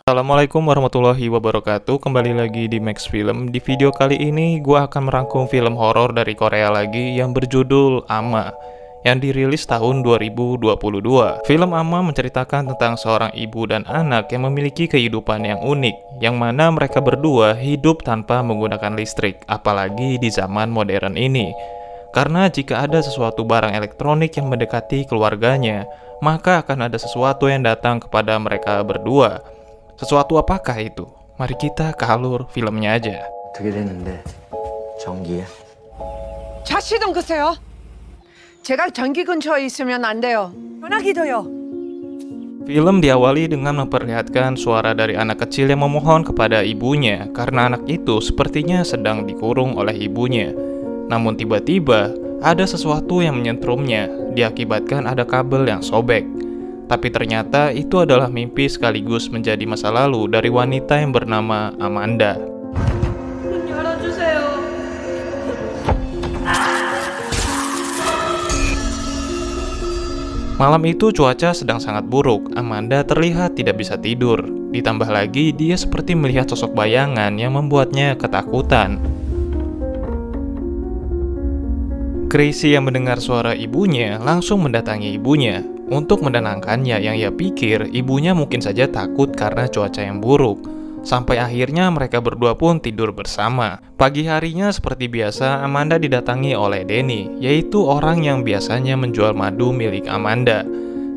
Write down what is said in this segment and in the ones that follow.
Assalamualaikum warahmatullahi wabarakatuh. Kembali lagi di Max Film. Di video kali ini gue akan merangkum film horor dari Korea lagi yang berjudul Ama, yang dirilis tahun 2022. Film Ama menceritakan tentang seorang ibu dan anak yang memiliki kehidupan yang unik, yang mana mereka berdua hidup tanpa menggunakan listrik, apalagi di zaman modern ini. Karena jika ada sesuatu barang elektronik yang mendekati keluarganya, maka akan ada sesuatu yang datang kepada mereka berdua. Sesuatu apakah itu? Mari kita ke alur filmnya aja. 어떻게 됐는데 전기야? 차 시동 끄세요. 제가 전기 근처에 있으면 안 돼요. 전화기도요. Film diawali dengan memperlihatkan suara dari anak kecil yang memohon kepada ibunya karena anak itu sepertinya sedang dikurung oleh ibunya. Namun tiba-tiba ada sesuatu yang menyentrumnya, diakibatkan ada kabel yang sobek. Tapi ternyata itu adalah mimpi sekaligus menjadi masa lalu dari wanita yang bernama Amanda. Malam itu cuaca sedang sangat buruk. Amanda terlihat tidak bisa tidur. Ditambah lagi dia seperti melihat sosok bayangan yang membuatnya ketakutan. Chrissy yang mendengar suara ibunya langsung mendatangi ibunya untuk menenangkannya, yang ia pikir ibunya mungkin saja takut karena cuaca yang buruk. Sampai akhirnya mereka berdua pun tidur bersama. Pagi harinya seperti biasa Amanda didatangi oleh Denny, yaitu orang yang biasanya menjual madu milik Amanda.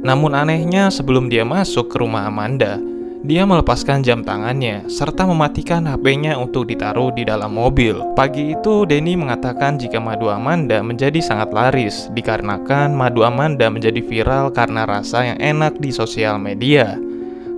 Namun anehnya sebelum dia masuk ke rumah Amanda, dia melepaskan jam tangannya serta mematikan HP-nya untuk ditaruh di dalam mobil. Pagi itu Denny mengatakan jika madu Amanda menjadi sangat laris dikarenakan madu Amanda menjadi viral karena rasa yang enak di sosial media.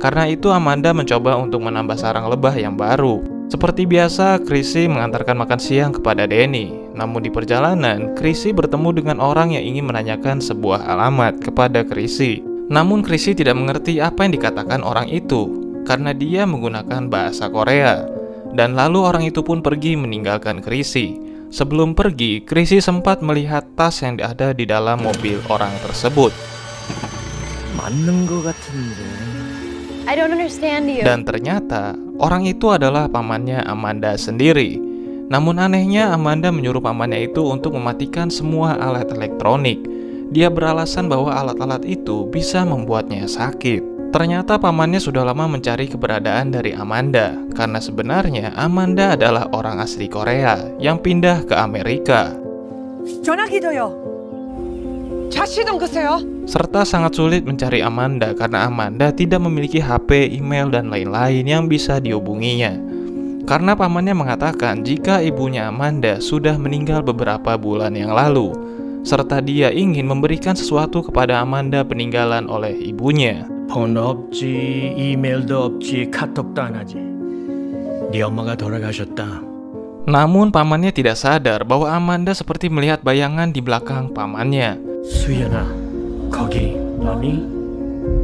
Karena itu Amanda mencoba untuk menambah sarang lebah yang baru. Seperti biasa, Chrissy mengantarkan makan siang kepada Denny. Namun di perjalanan, Chrissy bertemu dengan orang yang ingin menanyakan sebuah alamat kepada Chrissy. Namun Chrissy tidak mengerti apa yang dikatakan orang itu karena dia menggunakan bahasa Korea. Dan lalu orang itu pun pergi meninggalkan Chrissy. Sebelum pergi, Chrissy sempat melihat tas yang ada di dalam mobil orang tersebut. 맞는 거 같은데. I don't understand you. Dan ternyata orang itu adalah pamannya Amanda sendiri. Namun anehnya Amanda menyuruh pamannya itu untuk mematikan semua alat elektronik. Dia beralasan bahwa alat-alat itu bisa membuatnya sakit. Ternyata pamannya sudah lama mencari keberadaan dari Amanda, karena sebenarnya Amanda adalah orang asli Korea yang pindah ke Amerika. 전화기도요. 차 시동 끄세요. Serta sangat sulit mencari Amanda karena Amanda tidak memiliki HP, email, dan lain-lain yang bisa dihubunginya. Karena pamannya mengatakan jika ibunya Amanda sudah meninggal beberapa bulan yang lalu, serta dia ingin memberikan sesuatu kepada Amanda peninggalan oleh ibunya. 번호 없지, 이메일도 없지, 카톡도 안 하지. 네 엄마가 돌아가셨다. Namun pamannya tidak sadar bahwa Amanda seperti melihat bayangan di belakang pamannya. 수연아, 거기 너니?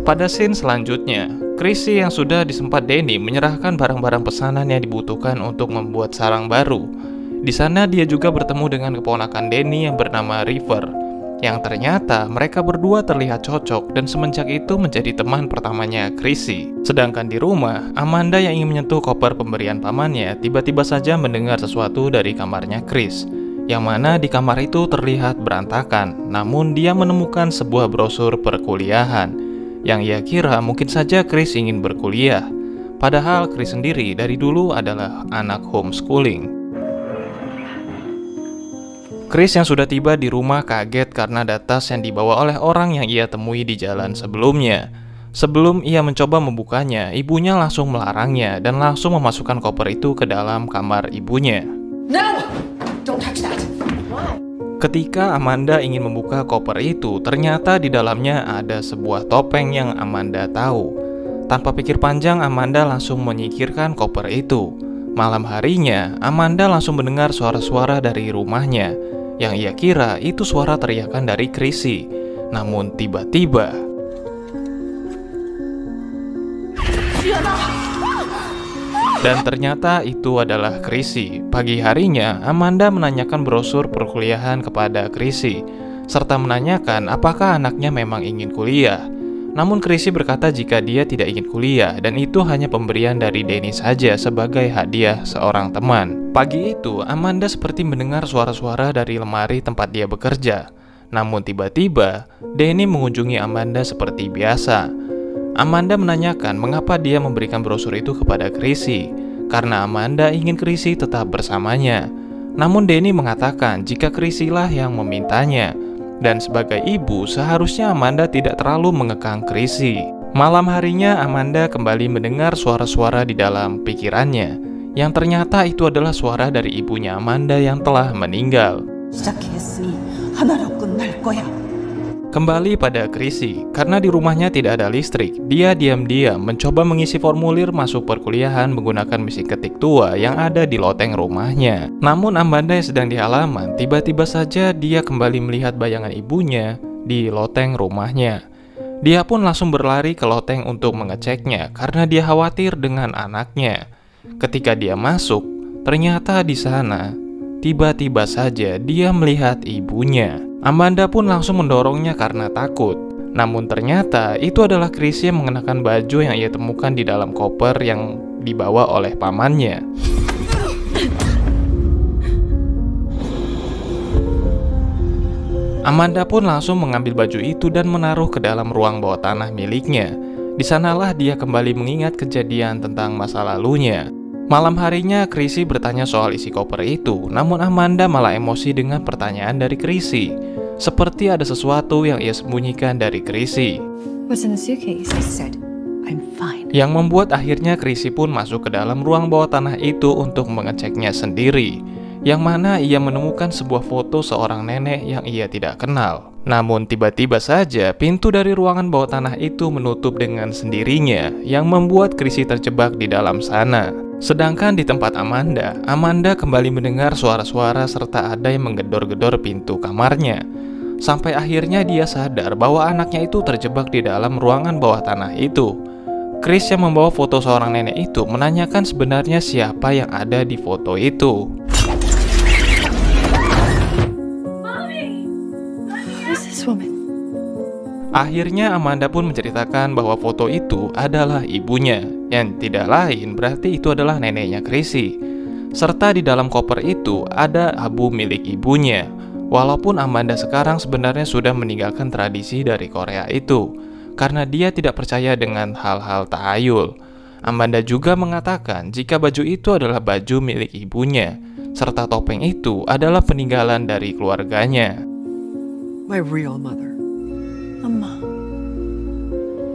Pada scene selanjutnya, Chrissy yang sudah disempat Denny menyerahkan barang-barang pesanan yang dibutuhkan untuk membuat sarang baru. Di sana dia juga bertemu dengan keponakan Denny yang bernama River, yang ternyata mereka berdua terlihat cocok dan semenjak itu menjadi teman pertamanya Chrissy. Sedangkan di rumah, Amanda yang ingin menyentuh koper pemberian pamannya tiba-tiba saja mendengar sesuatu dari kamarnya Chris, yang mana di kamar itu terlihat berantakan. Namun dia menemukan sebuah brosur perkuliahan yang ia kira mungkin saja Chris ingin berkuliah. Padahal Chris sendiri dari dulu adalah anak homeschooling. Chris yang sudah tiba di rumah kaget karena ada tas yang dibawa oleh orang yang ia temui di jalan sebelumnya. Sebelum ia mencoba membukanya, ibunya langsung melarangnya dan langsung memasukkan koper itu ke dalam kamar ibunya. No! Don't touch that. Ketika Amanda ingin membuka koper itu, ternyata di dalamnya ada sebuah topeng yang Amanda tahu. Tanpa pikir panjang, Amanda langsung menyingkirkan koper itu. Malam harinya, Amanda langsung mendengar suara-suara dari rumahnya, yang ia kira itu suara teriakan dari Chrissy. Namun tiba-tiba dan ternyata itu adalah Chrissy. Pagi harinya, Amanda menanyakan brosur perkuliahan kepada Chrissy, serta menanyakan apakah anaknya memang ingin kuliah. Namun Chrissy berkata jika dia tidak ingin kuliah dan itu hanya pemberian dari Danny saja sebagai hadiah seorang teman. Pagi itu, Amanda seperti mendengar suara-suara dari lemari tempat dia bekerja. Namun tiba-tiba, Danny mengunjungi Amanda seperti biasa. Amanda menanyakan mengapa dia memberikan brosur itu kepada Chrissy, karena Amanda ingin Chrissy tetap bersamanya. Namun Danny mengatakan jika Chrissy lah yang memintanya. Dan sebagai ibu, seharusnya Amanda tidak terlalu mengekang Chrissy. Malam harinya, Amanda kembali mendengar suara-suara di dalam pikirannya, yang ternyata itu adalah suara dari ibunya Amanda yang telah meninggal. 시작했으니 하나로 끝날 거야. Kembali pada Chrissy, karena di rumahnya tidak ada listrik, dia diam-diam mencoba mengisi formulir masuk perkuliahan menggunakan mesin ketik tua yang ada di loteng rumahnya. Namun Amanda yang sedang di halaman, tiba-tiba saja dia kembali melihat bayangan ibunya di loteng rumahnya. Dia pun langsung berlari ke loteng untuk mengeceknya karena dia khawatir dengan anaknya. Ketika dia masuk, ternyata di sana tiba-tiba saja dia melihat ibunya. Amanda pun langsung mendorongnya karena takut. Namun ternyata itu adalah Chrissy yang mengenakan baju yang ia temukan di dalam koper yang dibawa oleh pamannya. Amanda pun langsung mengambil baju itu dan menaruh ke dalam ruang bawah tanah miliknya. Di sanalah dia kembali mengingat kejadian tentang masa lalunya. Malam harinya, Chrissy bertanya soal isi koper itu, namun Amanda malah emosi dengan pertanyaan dari Chrissy. Seperti ada sesuatu yang ia sembunyikan dari Chrissy. What's in the suitcase? I said, I'm fine. Yang membuat akhirnya Chrissy pun masuk ke dalam ruang bawah tanah itu untuk mengeceknya sendiri. Yang mana ia menemukan sebuah foto seorang nenek yang ia tidak kenal. Namun tiba-tiba saja pintu dari ruangan bawah tanah itu menutup dengan sendirinya, yang membuat Chrissy terjebak di dalam sana. Sedangkan di tempat Amanda kembali mendengar suara-suara serta ada yang menggedor-gedor pintu kamarnya. Sampai akhirnya dia sadar bahwa anaknya itu terjebak di dalam ruangan bawah tanah itu. Chris yang membawa foto seorang nenek itu menanyakan sebenarnya siapa yang ada di foto itu. Who's this woman? Akhirnya Amanda pun menceritakan bahwa foto itu adalah ibunya, yang tidak lain berarti itu adalah neneknya Chrissy. Serta di dalam koper itu ada abu milik ibunya. Walaupun Amanda sekarang sebenarnya sudah meninggalkan tradisi dari Korea itu, karena dia tidak percaya dengan hal-hal tahayul. Amanda juga mengatakan jika baju itu adalah baju milik ibunya, serta topeng itu adalah peninggalan dari keluarganya. My real mother. Mama.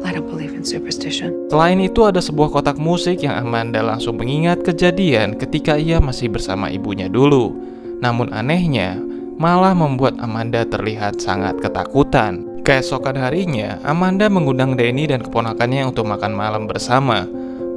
I don't believe in superstition. Selain itu ada sebuah kotak musik yang Amanda langsung mengingat kejadian ketika ia masih bersama ibunya dulu. Namun anehnya, malah membuat Amanda terlihat sangat ketakutan. Keesokan harinya, Amanda mengundang Danny dan keponakannya untuk makan malam bersama.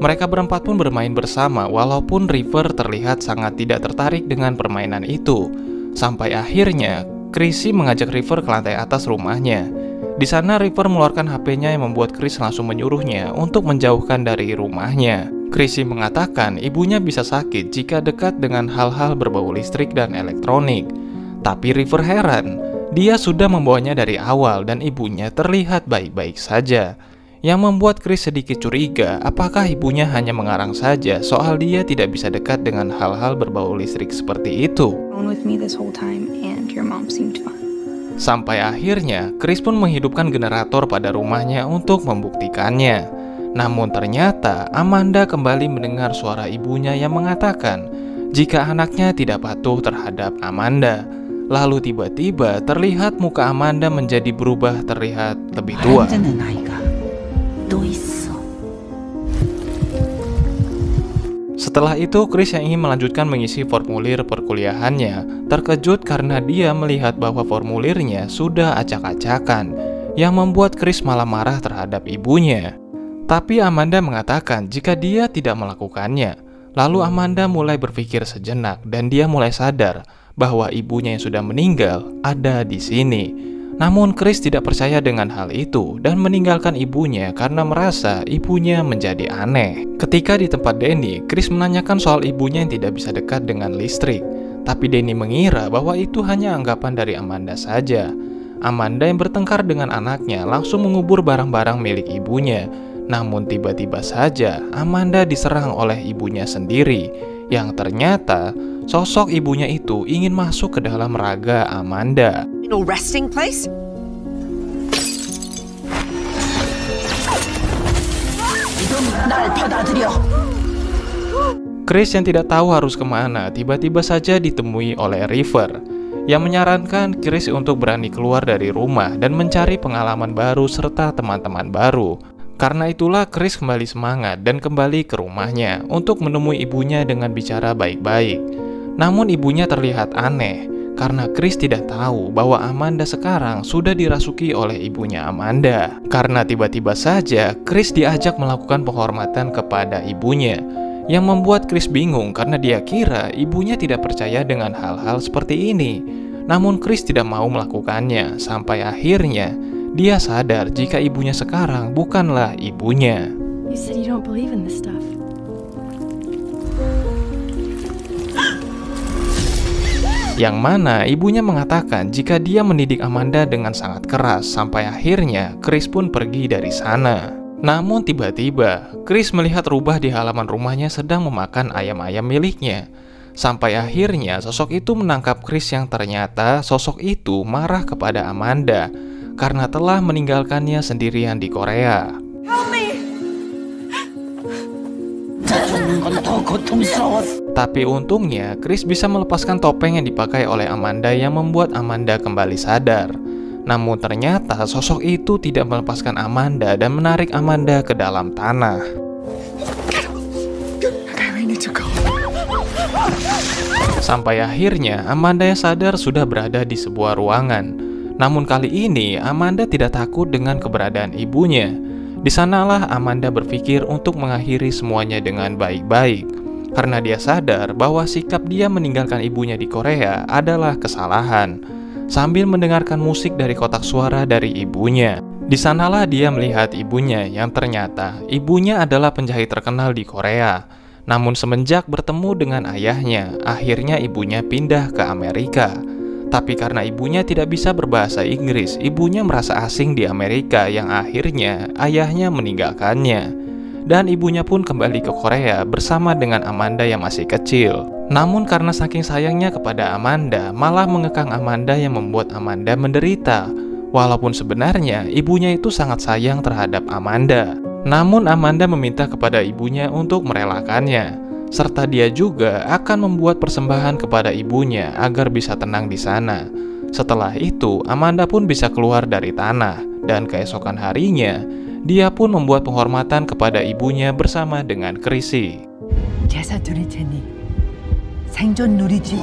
Mereka berempat pun bermain bersama walaupun River terlihat sangat tidak tertarik dengan permainan itu. Sampai akhirnya, Chrissy mengajak River ke lantai atas rumahnya. Di sana River mengeluarkan HP-nya yang membuat Chris langsung menyuruhnya untuk menjauhkan dari rumahnya. Chrissy mengatakan ibunya bisa sakit jika dekat dengan hal-hal berbau listrik dan elektronik. Tapi River heran, dia sudah membawanya dari awal dan ibunya terlihat baik-baik saja. Yang membuat Chris sedikit curiga apakah ibunya hanya mengarang saja soal dia tidak bisa dekat dengan hal-hal berbau listrik seperti itu. With me this whole time and your mom seemed fine. Sampai akhirnya, Chris pun menghidupkan generator pada rumahnya untuk membuktikannya. Namun ternyata, Amanda kembali mendengar suara ibunya yang mengatakan jika anaknya tidak patuh terhadap Amanda. Lalu tiba-tiba terlihat muka Amanda menjadi berubah terlihat lebih tua. 듣는 아이가 또 있어. Setelah itu, Chris yang ingin melanjutkan mengisi formulir perkuliahannya terkejut karena dia melihat bahwa formulirnya sudah acak-acakan, yang membuat Chris malah marah terhadap ibunya. Tapi Amanda mengatakan jika dia tidak melakukannya. Lalu Amanda mulai berpikir sejenak dan dia mulai sadar bahwa ibunya yang sudah meninggal ada di sini. Namun Chris tidak percaya dengan hal itu dan meninggalkan ibunya karena merasa ibunya menjadi aneh. Ketika di tempat Danny, Chris menanyakan soal ibunya yang tidak bisa dekat dengan listrik. Tapi Danny mengira bahwa itu hanya anggapan dari Amanda saja. Amanda yang bertengkar dengan anaknya langsung mengubur barang-barang milik ibunya. Namun tiba-tiba saja Amanda diserang oleh ibunya sendiri, yang ternyata sosok ibunya itu ingin masuk ke dalam raga Amanda. No resting place? 날 받아들여. Chris yang tidak tahu harus kemana tiba-tiba saja ditemui oleh River, yang menyarankan Chris untuk berani keluar dari rumah dan mencari pengalaman baru serta teman-teman baru. Karena itulah Chris kembali semangat dan kembali ke rumahnya untuk menemui ibunya dengan bicara baik-baik. Namun ibunya terlihat aneh karena Chris tidak tahu bahwa Amanda sekarang sudah dirasuki oleh ibunya Amanda. Karena tiba-tiba saja Chris diajak melakukan penghormatan kepada ibunya, yang membuat Chris bingung karena dia kira ibunya tidak percaya dengan hal-hal seperti ini. Namun Chris tidak mau melakukannya sampai akhirnya dia sadar jika ibunya sekarang bukanlah ibunya. You said you don't believe in this stuff. Yang mana ibunya mengatakan jika dia mendidik Amanda dengan sangat keras sampai akhirnya Chris pun pergi dari sana. Namun tiba-tiba Chris melihat rubah di halaman rumahnya sedang memakan ayam-ayam miliknya. Sampai akhirnya sosok itu menangkap Chris yang ternyata sosok itu marah kepada Amanda karena telah meninggalkannya sendirian di Korea. Tapi untungnya Chris bisa melepaskan topeng yang dipakai oleh Amanda yang membuat Amanda kembali sadar. Namun ternyata sosok itu tidak melepaskan Amanda dan menarik Amanda ke dalam tanah. Sampai akhirnya Amanda yang sadar sudah berada di sebuah ruangan. Namun kali ini Amanda tidak takut dengan keberadaan ibunya. Di sanalah Amanda berpikir untuk mengakhiri semuanya dengan baik-baik, karena dia sadar bahwa sikap dia meninggalkan ibunya di Korea adalah kesalahan. Sambil mendengarkan musik dari kotak suara dari ibunya, di sanalah dia melihat ibunya yang ternyata ibunya adalah penjahit terkenal di Korea. Namun semenjak bertemu dengan ayahnya, akhirnya ibunya pindah ke Amerika. Tapi karena ibunya tidak bisa berbahasa Inggris, ibunya merasa asing di Amerika yang akhirnya ayahnya meninggalkannya. Dan ibunya pun kembali ke Korea bersama dengan Amanda yang masih kecil. Namun karena saking sayangnya kepada Amanda, malah mengekang Amanda yang membuat Amanda menderita. Walaupun sebenarnya ibunya itu sangat sayang terhadap Amanda. Namun Amanda meminta kepada ibunya untuk merelakannya, serta dia juga akan membuat persembahan kepada ibunya agar bisa tenang di sana. Setelah itu, Amanda pun bisa keluar dari tanah, dan keesokan harinya, dia pun membuat penghormatan kepada ibunya bersama dengan Chrissy. 제사 드릴 테니 생존 누리지.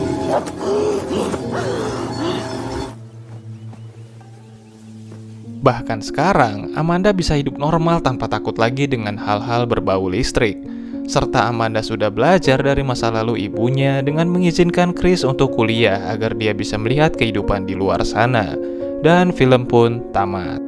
Bahkan sekarang, Amanda bisa hidup normal tanpa takut lagi dengan hal-hal berbau listrik. Serta Amanda sudah belajar dari masa lalu ibunya dengan mengizinkan Chris untuk kuliah agar dia bisa melihat kehidupan di luar sana. Dan film pun tamat.